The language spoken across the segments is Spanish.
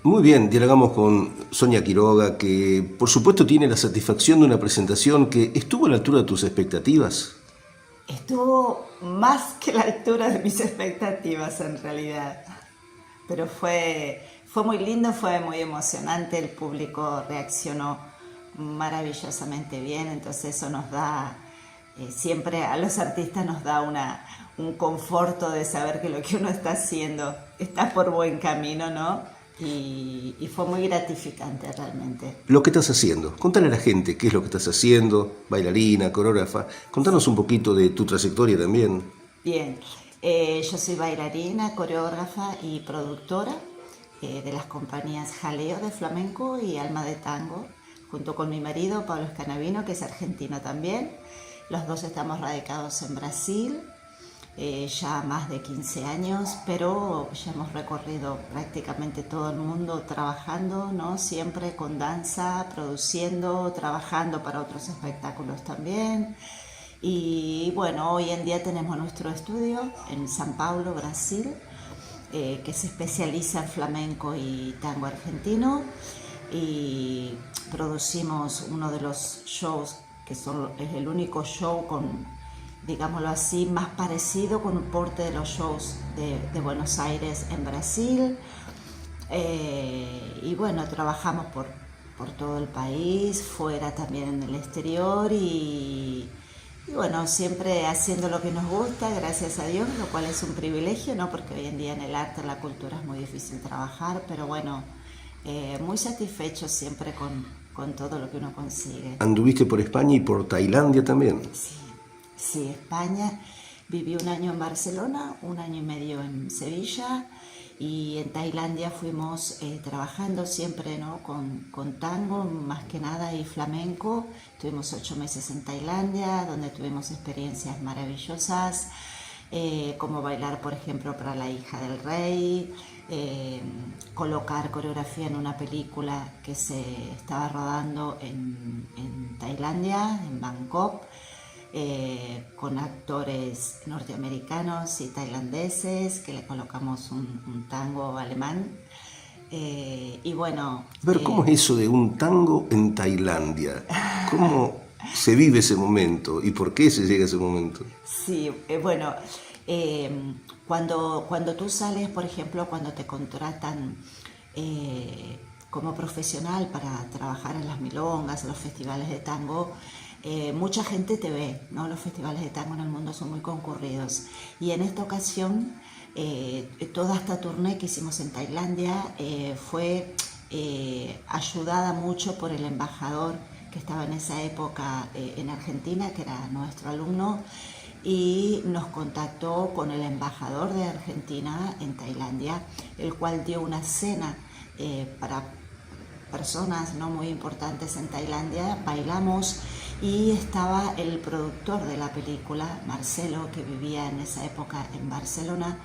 Muy bien, dialogamos con Sonia Quiroga, que por supuesto tiene la satisfacción de una presentación que estuvo a la altura de tus expectativas. Estuvo más que la altura de mis expectativas en realidad, pero fue muy lindo, fue muy emocionante, el público reaccionó maravillosamente bien, entonces eso nos da, siempre a los artistas nos da un conforto de saber que lo que uno está haciendo está por buen camino, ¿no? Y fue muy gratificante realmente. Lo que estás haciendo, contale a la gente qué es lo que estás haciendo, bailarina, coreógrafa, contanos un poquito de tu trayectoria también. Bien, yo soy bailarina, coreógrafa y productora de las compañías Jaleo de flamenco y Alma de tango, junto con mi marido Pablo Escanavino, que es argentino también. Los dos estamos radicados en Brasil, ya más de 15 años, pero ya hemos recorrido prácticamente todo el mundo trabajando, ¿no? Siempre con danza, produciendo, trabajando para otros espectáculos también. Y bueno, hoy en día tenemos nuestro estudio en San Paulo, Brasil, que se especializa en flamenco y tango argentino, y producimos uno de los shows es el único show con, digámoslo así, más parecido con un porte de los shows de Buenos Aires en Brasil. Y bueno, trabajamos por todo el país, fuera también en el exterior y bueno, siempre haciendo lo que nos gusta, gracias a Dios, lo cual es un privilegio, ¿no? Porque hoy en día en el arte, en la cultura es muy difícil trabajar, pero bueno, muy satisfechos siempre con todo lo que uno consigue. Anduviste por España y por Tailandia también. Sí, España. Viví un año en Barcelona, un año y medio en Sevilla, y en Tailandia fuimos trabajando siempre, ¿no? con tango más que nada y flamenco. Tuvimos 8 meses en Tailandia, donde tuvimos experiencias maravillosas, como bailar, por ejemplo, para La hija del rey, colocar coreografía en una película que se estaba rodando en Tailandia, en Bangkok, con actores norteamericanos y tailandeses, que le colocamos un tango alemán. Y bueno... Pero ¿cómo es eso de un tango en Tailandia? ¿Cómo se vive ese momento y por qué se llega a ese momento? Sí, bueno, cuando tú sales, por ejemplo, cuando te contratan como profesional para trabajar en las milongas, en los festivales de tango, mucha gente te ve, ¿no? Los festivales de tango en el mundo son muy concurridos. Y en esta ocasión, toda esta tournée que hicimos en Tailandia fue ayudada mucho por el embajador que estaba en esa época en Argentina, que era nuestro alumno, y nos contactó con el embajador de Argentina en Tailandia, el cual dio una cena para personas no muy importantes en Tailandia. Bailamos y estaba el productor de la película, Marcelo, que vivía en esa época en Barcelona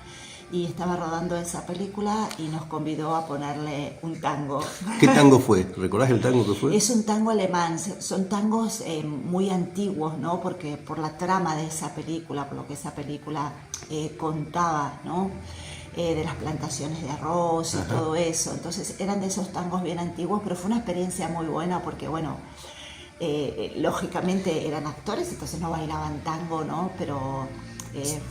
y estaba rodando esa película y nos convidó a ponerle un tango. ¿Qué tango fue? ¿Recordás el tango que fue? Es un tango alemán, son tangos muy antiguos, ¿no? Porque por la trama de esa película, por lo que esa película contaba, ¿no? De las plantaciones de arroz y Ajá. todo eso. Entonces eran de esos tangos bien antiguos, pero fue una experiencia muy buena porque, bueno, lógicamente eran actores, entonces no bailaban tango, ¿no? Pero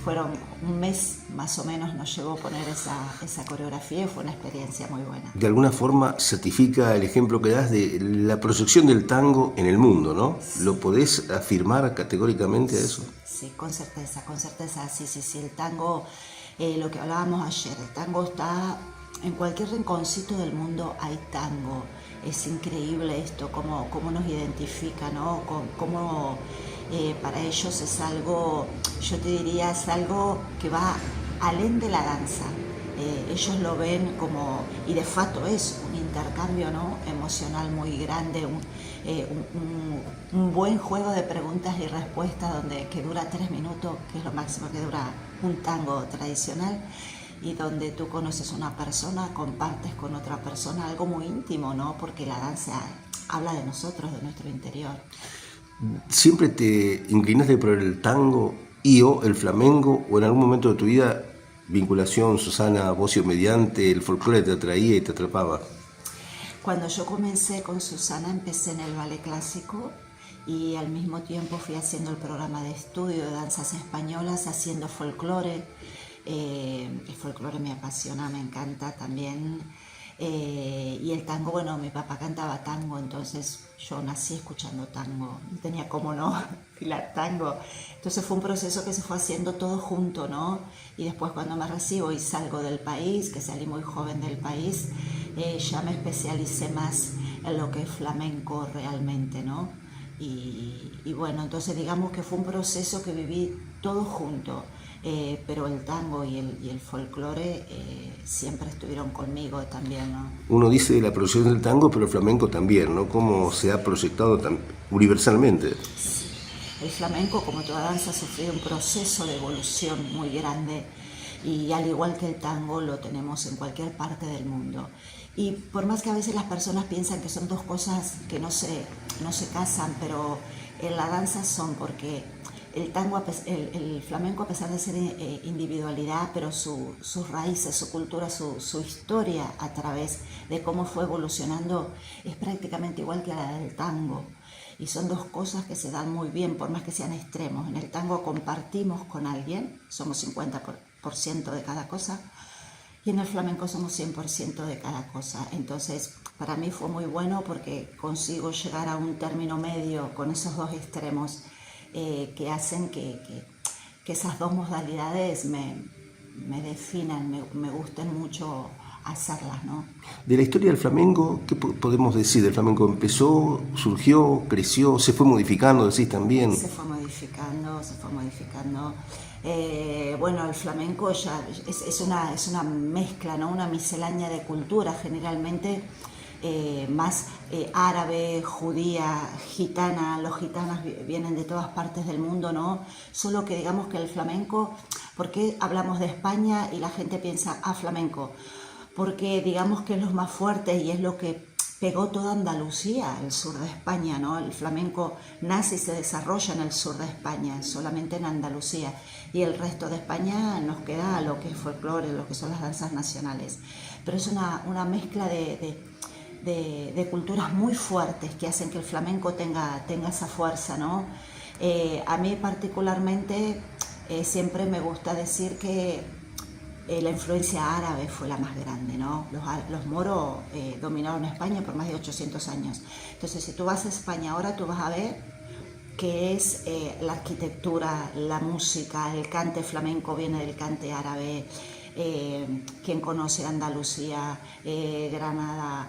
fueron un mes más o menos, nos llevó a poner esa coreografía y fue una experiencia muy buena. De alguna forma certifica el ejemplo que das de la proyección del tango en el mundo, ¿no? Sí. ¿Lo podés afirmar categóricamente a eso? Sí, con certeza, sí, el tango, lo que hablábamos ayer, el tango está en cualquier rinconcito del mundo, hay tango. Es increíble esto, cómo nos identifica, ¿no? Cómo para ellos es algo, yo te diría, es algo que va alén de la danza. Ellos lo ven como, y de facto es un intercambio, ¿no? Emocional muy grande, un buen juego de preguntas y respuestas que dura 3 minutos, que es lo máximo que dura un tango tradicional, y donde tú conoces a una persona, compartes con otra persona algo muy íntimo, ¿no? Porque la danza habla de nosotros, de nuestro interior. ¿Siempre te inclinaste por el tango y o el flamenco, o en algún momento de tu vida, vinculación Susana Bocio mediante, el folclore te atraía y te atrapaba? Cuando yo comencé con Susana empecé en el ballet clásico y al mismo tiempo fui haciendo el programa de estudio de danzas españolas, haciendo folclore. El folclore me apasiona, me encanta también. Y el tango, bueno, mi papá cantaba tango, entonces yo nací escuchando tango, no tenía cómo no bailar tango. Entonces fue un proceso que se fue haciendo todo junto, ¿no? Y después cuando me recibo y salgo del país, que salí muy joven del país, ya me especialicé más en lo que es flamenco realmente, ¿no? Y bueno, entonces digamos que fue un proceso que viví todo junto. Pero el tango y el folclore siempre estuvieron conmigo también, ¿no? Uno dice la proyección del tango, pero el flamenco también, ¿no? Cómo se ha proyectado universalmente. Sí. El flamenco, como toda danza, ha sufrido un proceso de evolución muy grande y al igual que el tango lo tenemos en cualquier parte del mundo. Y por más que a veces las personas piensan que son dos cosas que no se casan, pero en la danza son, porque el tango, el flamenco, a pesar de ser individualidad, pero sus raíces, su cultura, su historia a través de cómo fue evolucionando es prácticamente igual que la del tango. Y son dos cosas que se dan muy bien, por más que sean extremos. En el tango compartimos con alguien, somos 50% de cada cosa, y en el flamenco somos 100% de cada cosa. Entonces, para mí fue muy bueno porque consigo llegar a un término medio con esos dos extremos que hacen que esas dos modalidades me definan, me gusten mucho hacerlas, ¿no? De la historia del flamenco, ¿qué podemos decir? ¿El flamenco empezó, surgió, creció, se fue modificando, decís también? Se fue modificando, se fue modificando. Bueno, el flamenco ya es una mezcla, ¿no? Una miscelánea de culturas, generalmente más árabe, judía, gitana. Los gitanos vienen de todas partes del mundo, ¿no? Solo que digamos que el flamenco, ¿por qué hablamos de España y la gente piensa, flamenco? Porque digamos que es lo más fuerte y es lo que pegó toda Andalucía, el sur de España, ¿no? El flamenco nace y se desarrolla en el sur de España, solamente en Andalucía. Y el resto de España nos queda lo que es folclore, lo que son las danzas nacionales. Pero es una mezcla de culturas muy fuertes que hacen que el flamenco tenga esa fuerza, ¿no? A mí particularmente siempre me gusta decir que la influencia árabe fue la más grande, ¿no? Los moros dominaron España por más de 800 años. Entonces, si tú vas a España ahora, tú vas a ver que es la arquitectura, la música, el cante flamenco viene del cante árabe. Quien conoce Andalucía, Granada,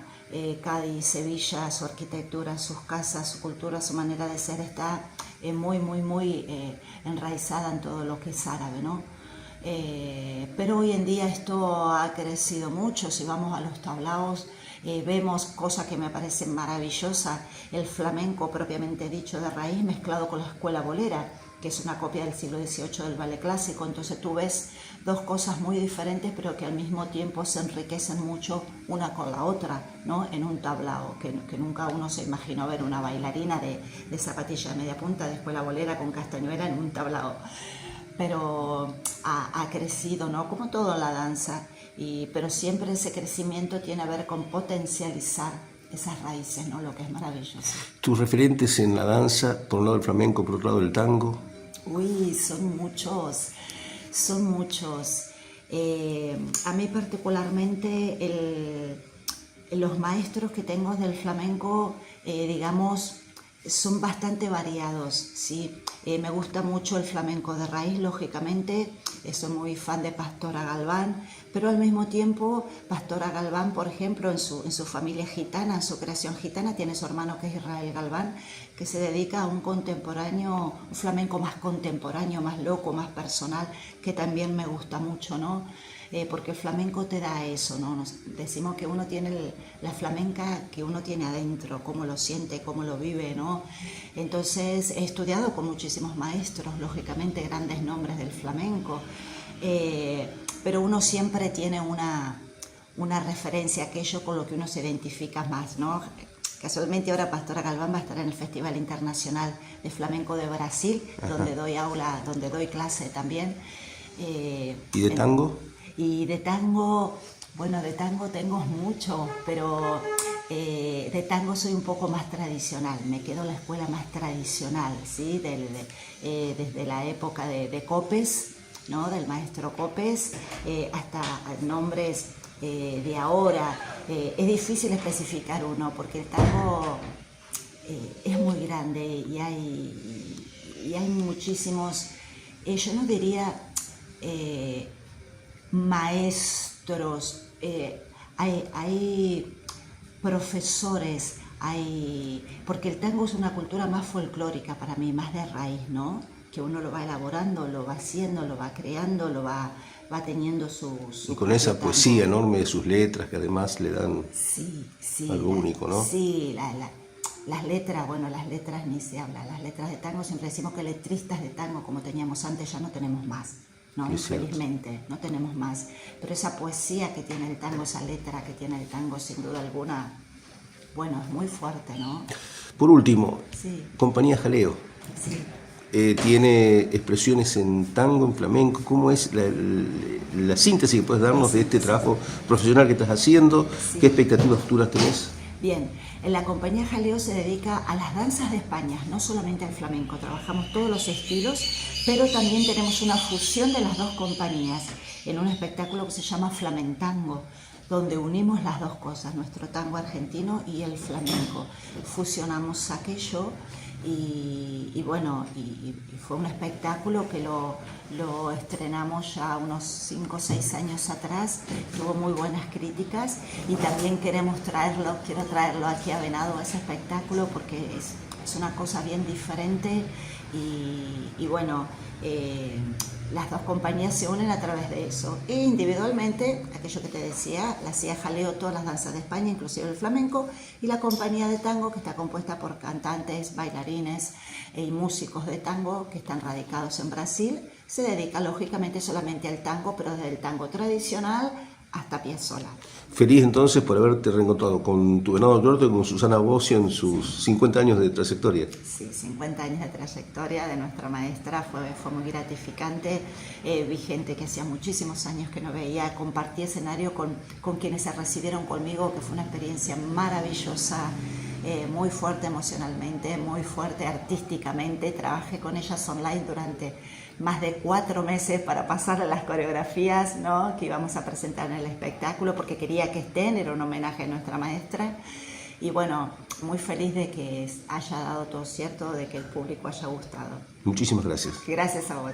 Cádiz, Sevilla, su arquitectura, sus casas, su cultura, su manera de ser está muy enraizada en todo lo que es árabe, ¿no? Pero hoy en día esto ha crecido mucho. Si vamos a los tablaos vemos cosas que me parecen maravillosas, el flamenco propiamente dicho de raíz mezclado con la escuela bolera, que es una copia del siglo XVIII del ballet clásico. Entonces tú ves dos cosas muy diferentes pero que al mismo tiempo se enriquecen mucho una con la otra, ¿no? En un tablao, que nunca uno se imaginó ver una bailarina de zapatilla de media punta de escuela bolera con castañuela en un tablao. Pero ha crecido, ¿no? Como toda la danza, pero siempre ese crecimiento tiene a ver con potencializar esas raíces, ¿no? Lo que es maravilloso. ¿Tus referentes en la danza, por un lado el flamenco, por otro lado el tango? Uy, son muchos, son muchos. A mí particularmente los maestros que tengo del flamenco, digamos, son bastante variados, ¿sí? Me gusta mucho el flamenco de raíz, lógicamente, soy muy fan de Pastora Galván, pero al mismo tiempo Pastora Galván, por ejemplo, en su familia gitana, en su creación gitana, tiene su hermano que es Israel Galván, que se dedica a un contemporáneo, un flamenco más contemporáneo, más loco, más personal, que también me gusta mucho, ¿no? Porque el flamenco te da eso, ¿no? Decimos que uno tiene la flamenca que uno tiene adentro, cómo lo siente, cómo lo vive, ¿no? Entonces he estudiado con muchísimos maestros, lógicamente grandes nombres del flamenco, pero uno siempre tiene una referencia, aquello con lo que uno se identifica más, ¿no? Casualmente ahora Pastora Galván va a estar en el Festival Internacional de Flamenco de Brasil, donde doy aula, donde doy clase también. ¿Y de tango? Y de tango, bueno, de tango tengo mucho, pero de tango soy un poco más tradicional, me quedo en la escuela más tradicional, ¿sí? Desde la época de Copes, ¿no? Del maestro Copes, hasta nombres de ahora. Es difícil especificar uno porque el tango es muy grande y hay muchísimos, yo no diría maestros, hay profesores, porque el tango es una cultura más folclórica para mí, más de raíz, ¿no? Que uno lo va elaborando, lo va haciendo, lo va creando, va teniendo su y con esa tango. poesía enorme de sus letras que además le dan algo único, ¿no? Sí, las letras, bueno, las letras ni se habla. Las letras de tango, siempre decimos que letristas de tango como teníamos antes ya no tenemos más, ¿no? Infelizmente, no tenemos más. Pero esa poesía que tiene el tango, esa letra que tiene el tango, sin duda alguna, bueno, es muy fuerte, ¿no? Por último, sí. Compañía Jaleo. Sí. Tiene expresiones en tango, en flamenco. ¿Cómo es la síntesis que puedes darnos de este trabajo profesional que estás haciendo? Sí. ¿Qué expectativas futuras tenés? Bien, en la Compañía Jaleo se dedica a las danzas de España, no solamente al flamenco. Trabajamos todos los estilos, pero también tenemos una fusión de las dos compañías en un espectáculo que se llama Flamentango, donde unimos las dos cosas, nuestro tango argentino y el flamenco. Fusionamos aquello y bueno, y fue un espectáculo que lo estrenamos ya unos 5 o 6 años atrás, tuvo muy buenas críticas y también quiero traerlo aquí a Venado, ese espectáculo, porque es una cosa bien diferente y bueno, las dos compañías se unen a través de eso. E individualmente, aquello que te decía, la hacía Jaleo todas las danzas de España, inclusive el flamenco, y la compañía de tango, que está compuesta por cantantes, bailarines y músicos de tango que están radicados en Brasil, se dedica lógicamente solamente al tango, pero desde el tango tradicional hasta Piazzolla. Feliz entonces por haberte reencontrado con tu Venado Tuerto y con Susana Bossio en sus 50 años de trayectoria. Sí, 50 años de trayectoria de nuestra maestra, fue muy gratificante. Vi gente que hacía muchísimos años que no veía, compartí escenario con quienes se recibieron conmigo, que fue una experiencia maravillosa, muy fuerte emocionalmente, muy fuerte artísticamente. Trabajé con ellas online durante más de 4 meses para pasarle las coreografías, ¿no?, que íbamos a presentar en el espectáculo, porque quería que estén, era un homenaje a nuestra maestra. Y bueno, muy feliz de que haya dado todo cierto, de que el público haya gustado. Muchísimas gracias. Gracias a vos.